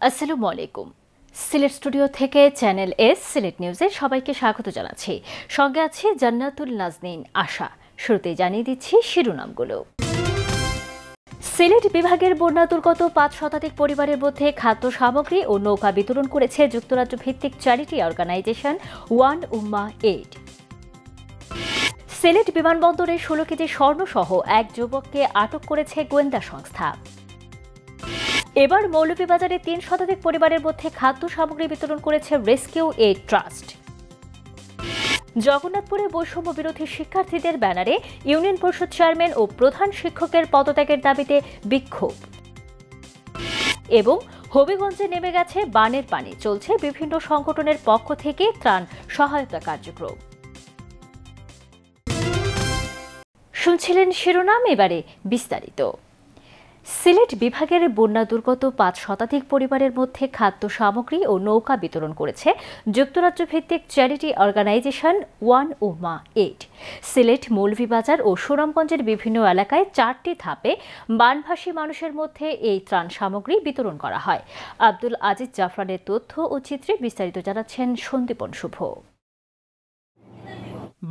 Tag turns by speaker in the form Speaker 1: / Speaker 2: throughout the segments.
Speaker 1: আসসালামু আলাইকুম। সিলেট স্টুডিও থেকে চ্যানেল এস সিলেট নিউজে সবাইকে স্বাগত জানাচ্ছি। সঙ্গে আছে জান্নাতুল নাজনীন আশা। শুরুতেই জানিয়ে দিচ্ছি শিরোনামগুলো। সিলেট বিভাগের বন্যা দুর্গত ৫ শতাধিক পরিবারের মধ্যে খাদ্য সামগ্রী ও নৌকা বিতরণ করেছে যুক্তরাজ্য ভিত্তিক charity organisation one Ummah aid. Sylhet বিমানবন্দরে ১৬ কেজি স্বর্ণসহ এক যুবককে আটক করেছে গোয়েন্দা সংস্থা। এবার মৌলভীবাজারে ৩ শতাধিক পরিবারের মধ্যে খাদ্য সামগ্রী বিতরণ করেছে রেস্কিউ এইড ট্রাস্ট। জগন্নাথপুরে বৈষম্য বিরোধী শিক্ষার্থীদের ব্যানারে ইউনিয়ন পরিষদ চেয়ারম্যান ও প্রধান শিক্ষকের পদত্যাগের দাবিতে বিক্ষোভ। এবং হবিগঞ্জে নেমে গেছে বানের পানি, চলছে বিভিন্ন সংগঠনের পক্ষ থেকে ত্রাণ সহায়তা কার্যক্রম। শুনছিলেন শিরোনাম, এবারে বিস্তারিত। সিলেট বিভাগের বন্যা দুর্গত ৫ শতাধিক পরিবারের মধ্যে খাদ্য সামগ্রী ও নৌকা বিতরণ করেছে যুক্তরাজ্য ভিত্তিক charity organisation one Ummah aid. Sylhet, Moulvibazar ও সুনামগঞ্জের বিভিন্ন এলাকায় ৪টি ধাপে বানভাসী মানুষের মধ্যে এই ত্রাণ সামগ্রী বিতরণ করা হয়। আব্দুল আজিজ জাফরানের তথ্য ও চিত্রে বিস্তারিত জানাচ্ছেন সন্দীপন শুভ।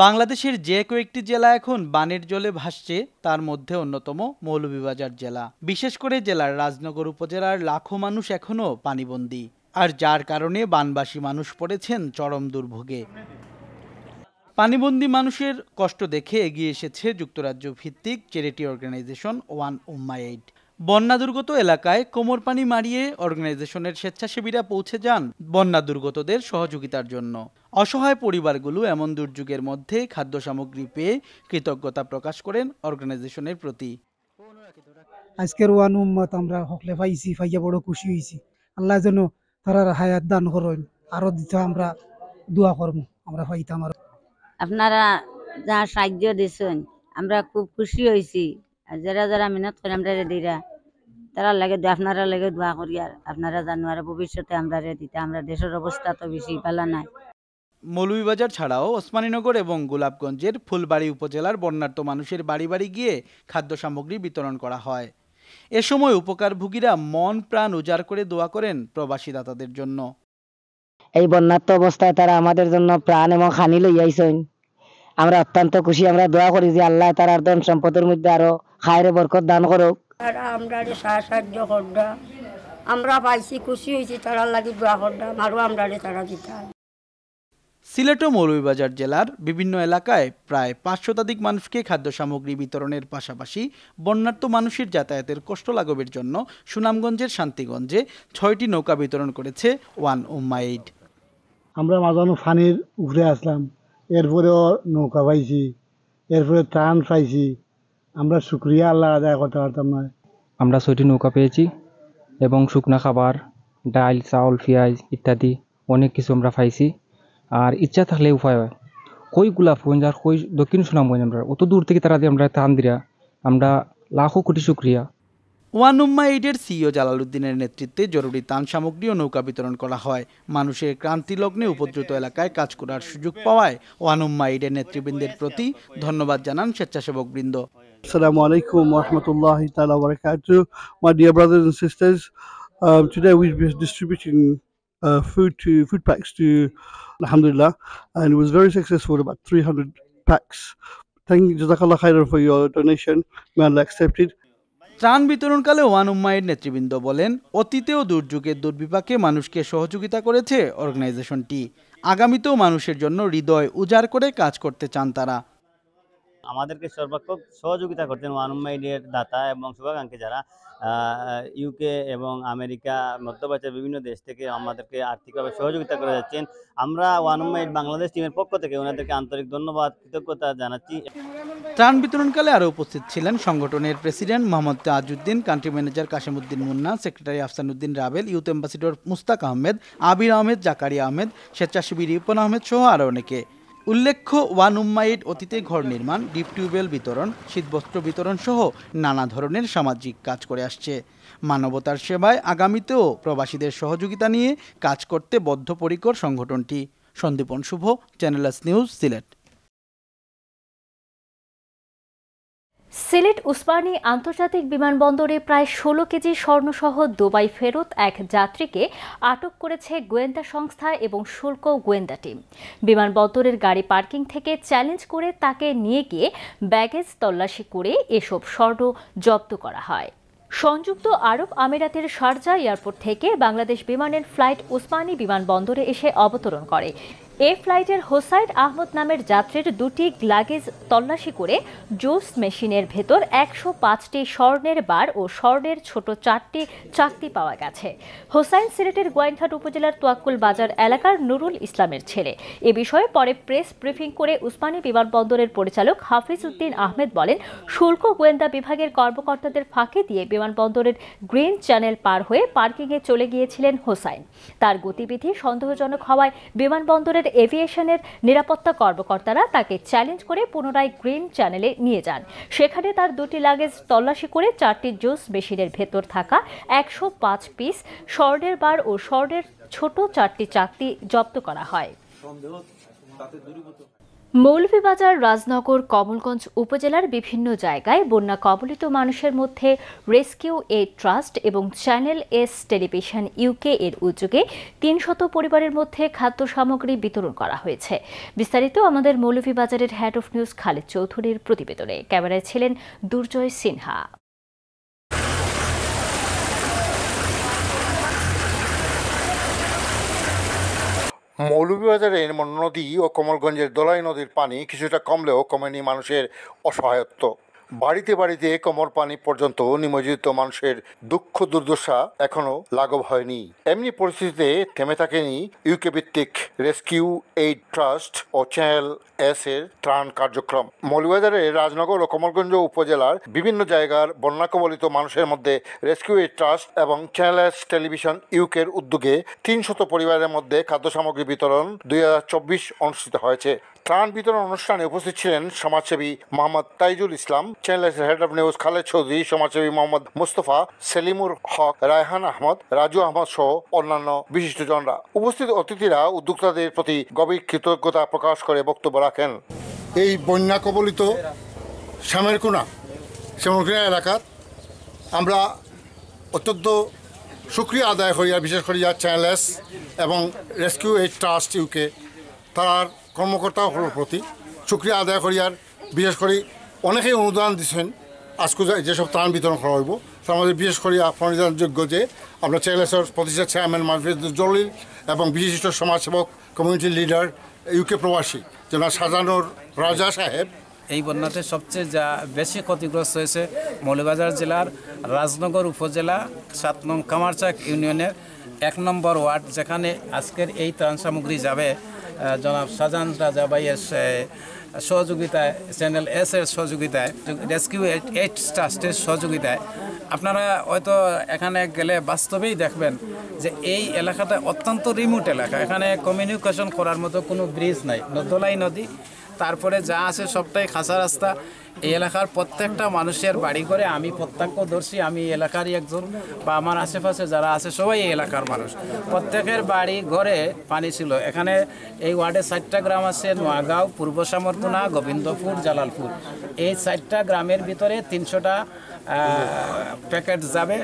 Speaker 2: বাংলাদেশের যে কয়েকটি জেলা এখন বানের জলে ভাসছে, তার মধ্যে অন্যতম মৌলভীবাজার জেলা। বিশেষ করে জেলার রাজনগর উপজেলার লাখো মানুষ এখনও পানিবন্দী, আর যার কারণে বানবাসী মানুষ পড়েছেন চরম দুর্ভোগে। পানিবন্দী মানুষের কষ্ট দেখে এগিয়ে এসেছে যুক্তরাজ্য ভিত্তিক charity organisation one Ummah aid. বন্যা দুর্গত এলাকায় কোমর পানি মারিয়ে অর্গানাইজেশনের স্বেচ্ছাসেবীরা পৌঁছে যান বন্যা দুর্গতদের সহযোগিতার জন্য। অসহায় পরিবারগুলো এমন দুর্যোগের মধ্যে খাদ্য সামগ্রী পেয়ে কৃতজ্ঞতা প্রকাশ করেন অর্গানাইজেশনের প্রতি।
Speaker 3: আজকের ওয়ান উম্মাহ আমরা হকলে পাইছি, পাইয়া বড় খুশি হয়েছি। আল্লাহ যেন তারার হায়াত দান করেন, আরো দিতে আমরা দোয়া করব, আমরা পাইতাম। আর
Speaker 4: আপনারা যা সাহায্য দিচ্ছেন আমরা খুব খুশি হয়েছি। আর যারা যারা মেহনত করে আমরা দিরা তারা লাগে আপনারা লাগে দোয়া করি, আর আপনারা জানো আর ভবিষ্যতে আমরা দিতে। আমরা দেশের অবস্থা তো বেশি ভালো নাই।
Speaker 2: মৌলভীবাজার ছাড়াও ওসমানীনগর এবং গোলাপগঞ্জের ফুলবাড়ী উপজেলার বন্যার্ত মানুষের বাড়ি বাড়ি গিয়ে খাদ্য সামগ্রী বিতরণ করা হয়। এ সময় উপকারভোগীরা মন প্রাণ উজাড় করে দোয়া করেন প্রবাসী দাতাদের জন্য।
Speaker 5: এই বন্যার্ত অবস্থায় তারা আমাদের জন্য প্রাণ এবং খানি লইয়াইছেন। আমরা অত্যন্ত খুশি। আমরা দোয়া করি যে আল্লাহ তার ধন সম্পদের মধ্যে আরো খায়রে বরকত দান করুক।
Speaker 6: আমরা সাহায্য করডা আমরা পাইছি, খুশি হয়েছি, তারা লাগি দোয়া করডা আরো আমরা তারা দিতে।
Speaker 2: সিলেট ও মৌলভীবাজার জেলার বিভিন্ন এলাকায় প্রায় ৫ শতাধিক মানুষকে খাদ্য সামগ্রী বিতরণের পাশাপাশি বন্যার্ত মানুষের যাতায়াতের কষ্ট লাঘবের জন্য সুনামগঞ্জের শান্তিগঞ্জে ৬টি নৌকা বিতরণ করেছে ওয়ান উম্মাহ এইড।
Speaker 7: আমরা মাঝানো ফানির উপরে আসলাম, এরপরেও নৌকা পাইছি, এরপরে ত্রাণ পাইছি। আমরা শুক্রিয়া আল্লাহ আদায় করতে পারতাম না।
Speaker 8: আমরা 6টি নৌকা পেয়েছি এবং শুকনা খাবার, ডাল, চাউল, পেঁয়াজ ইত্যাদি অনেক কিছু আমরা পাইছি। আর ইচ্ছা থাকলে উপায় হয় কই গোলাপগঞ্জ আর কই দক্ষিণ সুনামগঞ্জ, আমরা অত দূর থেকে তারা দিয়ে আমরা ত্রাণ দিয়া, আমরা লাখো কোটি শুক্রিয়া।
Speaker 2: ওয়ান উম্মাহ এইডের সিইও জালালউদ্দিনের নেতৃত্বে জরুরি ত্রাণ সামগ্রী ও নৌকা বিতরণ করা হয়। মানুষের ক্রান্তি লগ্নে উপদ্রুত এলাকায় কাজ করার সুযোগ পাওয়ায় ওয়ান উম্মাহ এইডের নেতৃবৃন্দের প্রতি ধন্যবাদ জানান স্বেচ্ছাসেবকবৃন্দ।
Speaker 9: Assalamu alaikum wa rahmatullahi ta'ala wa barakatuh. My dear brothers and sisters, today we've been distributing food packs to Alhamdulillah, and it was very successful, about 300 packs. Thank you, Jazakallah khairan for your donation. May Allah accept it.
Speaker 2: ত্রাণ বিতরণকালে one Ummah aid নেতৃবৃন্দ বলেন, অতীতেও দুর্যোগের দুর্বিপাকে মানুষকে সহযোগিতা করেছে অর্গানাইজেশনটি। আগামীতেও মানুষের জন্য হৃদয় উজাড় করে কাজ করতে চান তারা।
Speaker 10: আমাদেরকে সর্বাত্মক সহযোগিতা করতেন ওয়ান উম্মাহ এইডের দাতা এবং শুভাকাঙ্ক্ষী যারা ইউকে এবং আমেরিকা, মধ্যপ্রাচ্যের বিভিন্ন দেশ থেকে আমাদেরকে আর্থিকভাবে সহযোগিতা করে যাচ্ছেন। আমরা ওয়ান উম্মাহ এইড বাংলাদেশ টিমের পক্ষ থেকে ওনাদেরকে আন্তরিক ধন্যবাদ, কৃতজ্ঞতা জানাচ্ছি।
Speaker 2: ত্রাণ বিতরণকালে আরও উপস্থিত ছিলেন সংগঠনের president Mohammad Tajuddin, country manager Kashemuddin Munna, secretary Afsanuddin Rabel, youth ambassador Mustak Ahmed, Abir Ahmed, Zakaria Ahmed, স্বেচ্ছাসেবী রিপন আহমেদ সহ আরও অনেকে। উল্লেখ্য, ওয়ান উম্মাহ এইড অতীতে ঘর নির্মাণ, ডিপ টিউবওয়েল বিতরণ, শীতবস্ত্র বিতরণ সহ নানা ধরনের সামাজিক কাজ করে আসছে। মানবতার সেবায় আগামীতেও প্রবাসীদের সহযোগিতা নিয়ে কাজ করতে বদ্ধপরিকর সংগঠনটি। Sandipan Shubho, channel S news, Sylhet.
Speaker 1: Sylhet Osmani আন্তর্জাতিক বিমানবন্দরে প্রায় 16 কেজি স্বর্ণসহ দুবাই ফেরত এক যাত্রীকে আটক করেছে গোয়েন্দা সংস্থা এবং শুল্ক গোয়েন্দা টিম। বিমানবন্দরের গাড়ি পার্কিং থেকে চ্যালেঞ্জ করে তাকে নিয়ে গিয়ে ব্যাগেজ তল্লাশি করে এসব স্বর্ণ জব্দ করা হয়। সংযুক্ত আরব আমিরাতের শারজা এয়ারপোর্ট থেকে বাংলাদেশ বিমানের ফ্লাইট উসমানী বিমানবন্দরে এসে অবতরণ করে। এই ফ্লাইটের হোসাইন আহমদ নামের যাত্রীর দুটি লাগেজ তল্লাশি করে জুস মেশিনের ভেতর 105টি স্বর্ণের বার ও স্বর্ণের ছোট 4টি চাকতি পাওয়া গেছে। হোসাইন সিলেটের গোয়াইনঘাট উপজেলার তোয়াক্কুল বাজার এলাকার নুরুল ইসলামের ছেলে। এ বিষয়ে পরে প্রেস ব্রিফিং করে উসমানী বিমানবন্দরের পরিচালক হাফিজ উদ্দিন আহমেদ বলেন, শুল্ক গোয়েন্দা বিভাগের কর্মকর্তাদের ফাঁকি দিয়ে বিমানবন্দরের গ্রিন চ্যানেল পার হয়ে পার্কিংয়ে চলে গিয়েছিলেন হোসাইন। তার গতিবিধি সন্দেহজনক হওয়ায় বিমানবন্দরের এভিয়েশনের নিরাপত্তা কর্মকর্তারা তাকে চ্যালেঞ্জ করে পুনরায় গ্রিন চ্যানেলে নিয়ে যান। সেখানে তার দুটি লাগেজ তল্লাশি করে 4টি জুস মেশিনের ভেতর থাকা 105 পিস স্বর্ণের বার ও স্বর্ণের ছোট 4টি চাকতি জব্দ করা হয়। মৌলভীবাজার, রাজনগর, কমলগঞ্জ উপজেলার বিভিন্ন জায়গায় বন্যা কবলিত মানুষের মধ্যে রেস্কিউ এইড ট্রাস্ট এবং চ্যানেল এস টেলিভিশন ইউকে এর উদ্যোগে 300 পরিবারের মধ্যে খাদ্য সামগ্রী বিতরণ করা হয়েছে। বিস্তারিত আমাদের মৌলভীবাজারের হেড অফ নিউজ খালেদ চৌধুরীর প্রতিবেদনে। ক্যামেরায় ছিলেন দুর্জয় সিনহা।
Speaker 11: মৌলভীবাজারের মন নদী ও কমলগঞ্জের দোলাই নদীর পানি কিছুটা কমলেও কমেনি মানুষের অসহায়ত্ব। বাড়িতে বাড়িতে কোমর পানি পর্যন্ত নিমজ্জিত মানুষের দুঃখ দুর্দশা এখনো লাঘব হয়নি। এমনি পরিস্থিতিতে থেমে থাকেনি ইউকে ভিত্তিক রেস্কিউ এইড ট্রাস্ট ও চ্যানেল এস এর ত্রাণ কার্যক্রম। মৌলভীবাজারের রাজনগর ও কমলগঞ্জ উপজেলার বিভিন্ন জায়গার বন্যা কবলিত মানুষের মধ্যে রেস্কিউ এইড ট্রাস্ট এবং চ্যানেল এস টেলিভিশন ইউকের উদ্যোগে 300 পরিবারের মধ্যে খাদ্য সামগ্রী বিতরণ 2024 অনুষ্ঠিত হয়েছে। ত্রাণ বিতরণ অনুষ্ঠানে উপস্থিত ছিলেন সমাজসেবী Mohammad Taijul Islam, channel head of news Khaled Chowdhury, সমাজসেবী মোহাম্মদ মুস্তফা, সেলিমুর হক, রায়হান আহমদ, রাজু আহমদ সহ অন্যান্য বিশিষ্টজনরা। উপস্থিত অতিথিরা উদ্যোক্তাদের প্রতি গভীর কৃতজ্ঞতা প্রকাশ করে বক্তব্য রাখেন।
Speaker 12: এই বন্যা কবলিত শ্যামেরকুনা এলাকার আমরা অত্যন্ত শুক্রিয়া আদায় করিয়া, বিশেষ করিয়া চ্যানেল এস এবং রেস্কিউ এইড ট্রাস্ট ইউকে তার কর্মকর্তাসকলের প্রতি শুক্রিয়া আদায় করিয়ার, বিশেষ করে অনেকেই অনুদান দিচ্ছেন আজকে যেসব ত্রাণ বিতরণ করা হইব তার মধ্যে বিশেষ করে প্রণিধানযোগ্য যে আমরা চ্যানেলের প্রতিষ্ঠা চেয়ারম্যান মাহফিজুল জলিল এবং বিশিষ্ট সমাজসেবক কমিউনিটি লিডার ইউকে প্রবাসী জনাব শাহজাহানুর রাজা সাহেব।
Speaker 13: এই বন্যাতে সবচেয়ে যা বেশি ক্ষতিগ্রস্ত হয়েছে মৌলভীবাজার জেলার রাজনগর উপজেলা 7 নং কামারচাক ইউনিয়নের 1 নম্বর ওয়ার্ড, যেখানে আজকের এই ত্রাণ সামগ্রী যাবে জনাব শাহজাহান রাজা ভাইয়ের সহযোগিতায়, চ্যানেল এস এর সহযোগিতায়, রেস্কিউ এইড ট্রাস্টের সহযোগিতায়। আপনারা হয়তো এখানে গেলে বাস্তবেই দেখবেন যে এই এলাকাটা অত্যন্ত রিমোট এলাকা। এখানে কমিউনিকেশন করার মতো কোনো ব্রিজ নাই, দোলাই নদী, তারপরে যা আছে সবটাই খাঁচা রাস্তা। এই এলাকার প্রত্যেকটা মানুষের বাড়ি করে, আমি প্রত্যক্ষদর্শী, আমি এলাকারই একজন, বা আমার আশেপাশে যারা আছে সবাই এই এলাকার মানুষ, প্রত্যেকের বাড়ি ঘরে পানি ছিল। এখানে এই ওয়ার্ডে 4টা গ্রাম আছে, নোয়াগাঁও, পূর্ব সামরকুনা, গোবিন্দপুর, জালালপুর। এই 4টা গ্রামের ভিতরে 300টা প্যাকেট যাবে।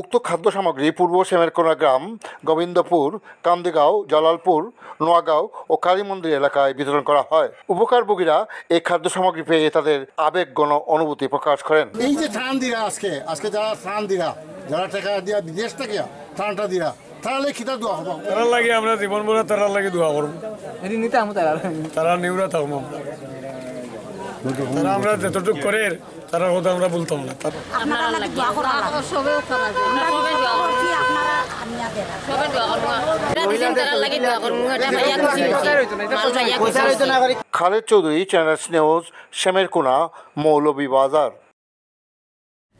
Speaker 11: উক্ত খাদ্য সামগ্রী পূর্ব শ্যামেরকুনা গ্রাম, গোবিন্দপুর, কান্দিগাঁও, জালালপুর, নোয়াগাঁও ও কালীমন্দির এলাকায় বিতরণ করা হয়। উপকারভোগীরা এই খাদ্য সামগ্রী পেয়ে তাদের আবেগঘন অনুভূতি প্রকাশ করেন।
Speaker 12: এই যে ত্রাণ দিরা আজকে যারা ত্রাণ দিরা, যারা টাকা দিয়া বিদেশ থেকে ত্রাণটা দিরা, তারা খিতা দোয়া হবো,
Speaker 14: তারা লাগে আমরা জীবন ভরা তারা লাগে দোয়া করবো, তারা নিউরা থাকবো, তারা আমরা যতটুকু করে তারা কথা আমরা বলতাম না।
Speaker 11: Khaled Chowdhury, channel news, Shyamerkuna, Moulvibazar.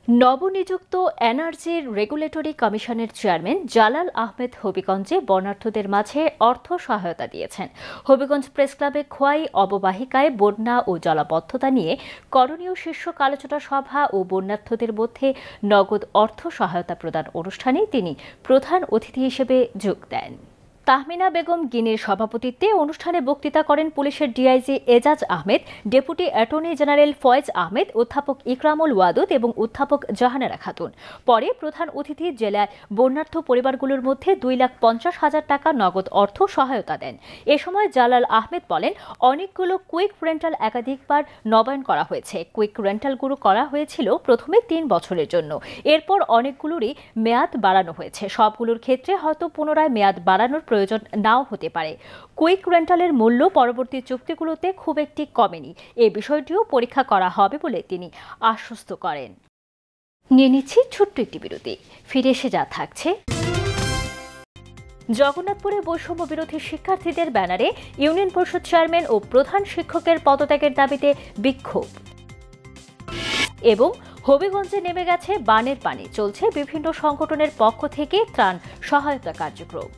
Speaker 1: নবনিযুক্ত এনার্জি রেগুলেটরি কমিশনের চেয়ারম্যান জালাল আহমেদ হবিগঞ্জে বন্যার্থদের মাঝে অর্থ সহায়তা দিয়েছেন। হবিগঞ্জ প্রেস ক্লাবে খোয়াই অববাহিকায় বন্যা ও জলাবদ্ধতা নিয়ে করণীয় শীর্ষক আলোচনা সভা ও বন্যার্থদের মধ্যে নগদ অর্থ সহায়তা প্রদান অনুষ্ঠানে তিনি প্রধান অতিথি হিসেবে যোগ দেন। তাহমিনা বেগম গিনির সভাপতিত্বে অনুষ্ঠানে বক্তৃতা করেন পুলিশের DIG Ejaz Ahmed, deputy attorney general Foyez Ahmed, অধ্যাপক ইকরামুল ওয়াদুদ এবং অধ্যাপক জাহানারা খাতুন। পরে প্রধান অতিথি জেলায় বন্যার্থ পরিবারগুলোর মধ্যে 2,50,000 টাকা নগদ অর্থ সহায়তা দেন। এ সময় জালাল আহমেদ বলেন, অনেকগুলো কুইক রেন্টাল একাধিকবার নবায়ন করা হয়েছে। কুইক রেন্টালগুলো করা হয়েছিল প্রথমে 3 বছরের জন্য, এরপর অনেকগুলোরই মেয়াদ বাড়ানো হয়েছে। সবগুলোর ক্ষেত্রে হয়তো পুনরায় মেয়াদ বাড়ানোর প্রয়োজন নাও হতে পারে। কুইক রেন্টালের মূল্য পরবর্তী চুক্তিগুলোতে খুব একটি কমেনি। এই বিষয়টিও পরীক্ষা করা হবে বলে তিনি আশ্বস্ত করেন। নিয়ে নিচ্ছি ছোট্ট একটি বিরতি, ফিরে এসে যা থাকছে। জগন্নাথপুরে বৈষম্য বিরোধী শিক্ষার্থীদের ব্যানারে ইউনিয়ন পরিষদ চেয়ারম্যান ও প্রধান শিক্ষকের পদত্যাগের দাবিতে বিক্ষোভ। এবং হবিগঞ্জে নেমে গেছে বানের পানি, চলছে বিভিন্ন সংগঠনের পক্ষ থেকে ত্রাণ সহায়তা কার্যক্রম।